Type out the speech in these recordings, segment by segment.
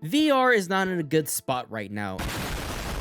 VR is not in a good spot right now.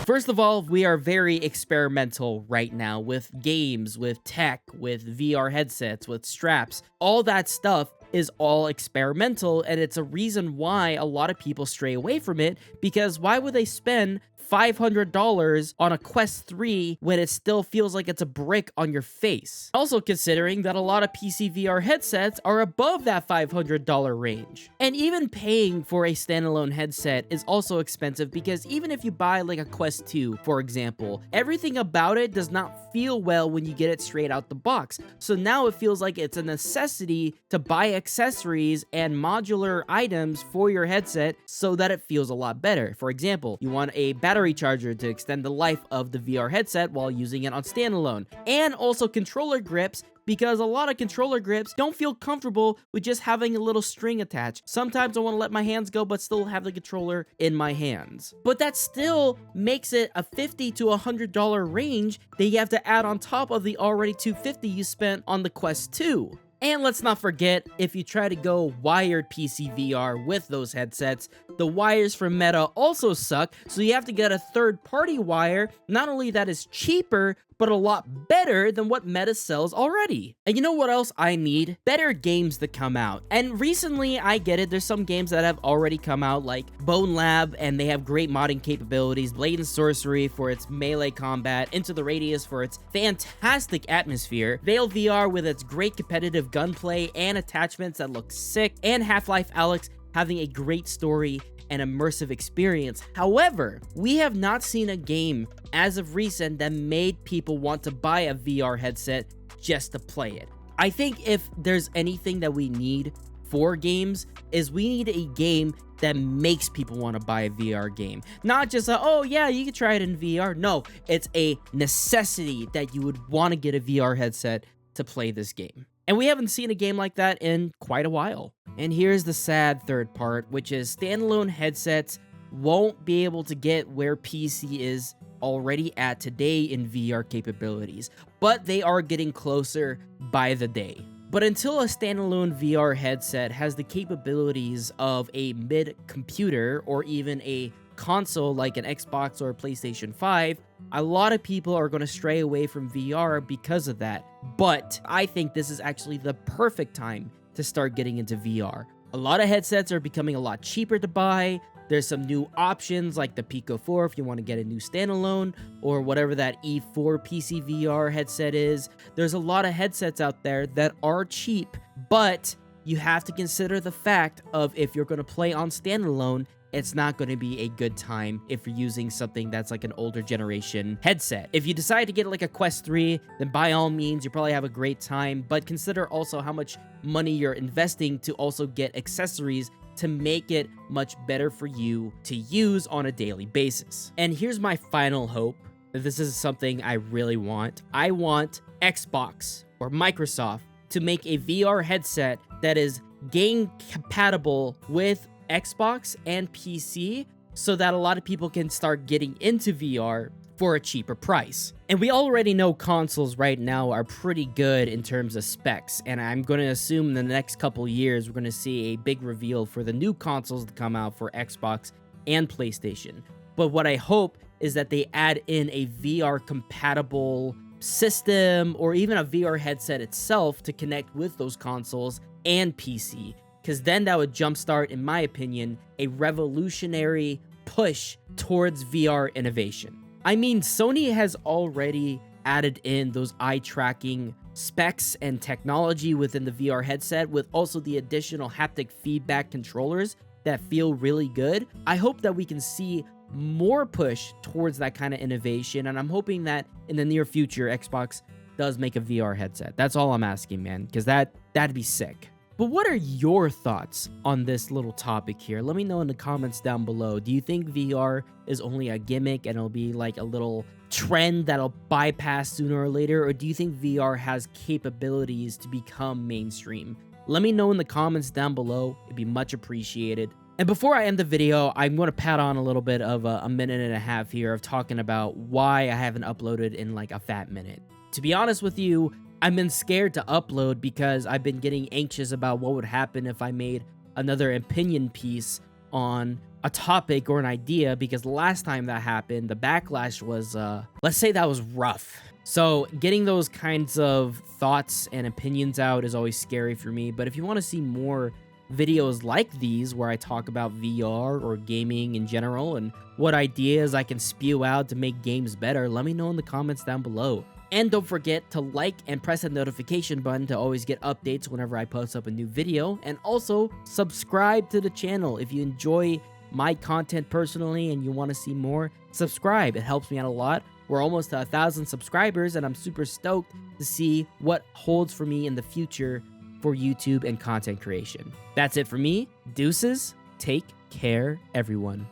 First of all, we are very experimental right now with games, with tech, with VR headsets, with straps. All that stuff is all experimental, and it's a reason why a lot of people stray away from it, because why would they spend $500 on a Quest 3 when it still feels like it's a brick on your face? Also considering that a lot of PC VR headsets are above that $500 range. And even paying for a standalone headset is also expensive, because even if you buy like a Quest 2, for example, everything about it does not feel well when you get it straight out the box. So now it feels like it's a necessity to buy accessories and modular items for your headset so that it feels a lot better. For example, you want a battery charger to extend the life of the VR headset while using it on standalone, and also controller grips, because a lot of controller grips don't feel comfortable with just having a little string attached. Sometimes I want to let my hands go but still have the controller in my hands. But that still makes it a $50 to $100 range that you have to add on top of the already $250 you spent on the Quest 2. And let's not forget, if you try to go wired PC VR with those headsets, the wires from Meta also suck, so you have to get a third-party wire. Not only that is cheaper, but a lot better than what Meta sells already. And you know what else I need? Better games that come out. And recently, I get it, there's some games that have already come out, like Bone Lab, and they have great modding capabilities, Blade and Sorcery for its melee combat, Into the Radius for its fantastic atmosphere, Veil VR with its great competitive gunplay and attachments that look sick, and Half-Life Alyx having a great story and immersive experience. However, we have not seen a game as of recent that made people want to buy a VR headset just to play it. I think if there's anything that we need for games, is we need a game that makes people want to buy a VR game. Not just a, oh yeah, you can try it in VR. No, it's a necessity that you would want to get a VR headset to play this game. And we haven't seen a game like that in quite a while. And here's the sad third part, which is standalone headsets won't be able to get where PC is already at today in VR capabilities, but they are getting closer by the day. But until a standalone VR headset has the capabilities of a mid-computer or even a console like an Xbox or a PlayStation 5, a lot of people are going to stray away from VR because of that. But I think this is actually the perfect time to start getting into VR. A lot of headsets are becoming a lot cheaper to buy. There's some new options like the Pico 4 if you want to get a new standalone, or whatever that E4 PC VR headset is. There's a lot of headsets out there that are cheap, but you have to consider the fact of if you're going to play on standalone, it's not going to be a good time if you're using something that's like an older generation headset. If you decide to get like a Quest 3, then by all means, you probably have a great time, but consider also how much money you're investing to also get accessories to make it much better for you to use on a daily basis. And here's my final hope. This is something I really want. I want Xbox or Microsoft to make a VR headset that is game compatible with Xbox and PC so that a lot of people can start getting into VR for a cheaper price. And we already know consoles right now are pretty good in terms of specs, and I'm going to assume in the next couple years we're going to see a big reveal for the new consoles to come out for Xbox and PlayStation. But what I hope is that they add in a VR compatible system or even a VR headset itself to connect with those consoles and PC, because then that would jumpstart, in my opinion, a revolutionary push towards VR innovation. I mean, Sony has already added in those eye tracking specs and technology within the VR headset, with also the additional haptic feedback controllers that feel really good. I hope that we can see more push towards that kind of innovation, and I'm hoping that in the near future, Xbox does make a VR headset. That's all I'm asking, man, because that'd be sick. But what are your thoughts on this little topic here? Let me know in the comments down below. Do you think VR is only a gimmick and it'll be like a little trend that'll bypass sooner or later? Or do you think VR has capabilities to become mainstream? Let me know in the comments down below. It'd be much appreciated. And before I end the video, I'm going to pat on a little bit of a minute and a half here of talking about why I haven't uploaded in like a fat minute. To be honest with you, I've been scared to upload because I've been getting anxious about what would happen if I made another opinion piece on a topic or an idea, because last time that happened, the backlash was, let's say that was rough. So getting those kinds of thoughts and opinions out is always scary for me. But if you want to see more videos like these where I talk about VR or gaming in general and what ideas I can spew out to make games better, let me know in the comments down below. And don't forget to like and press that notification button to always get updates whenever I post up a new video. And also subscribe to the channel if you enjoy my content personally and you want to see more. Subscribe, it helps me out a lot. We're almost to 1,000 subscribers and I'm super stoked to see what holds for me in the future for YouTube and content creation. That's it for me. Deuces. Take care, everyone.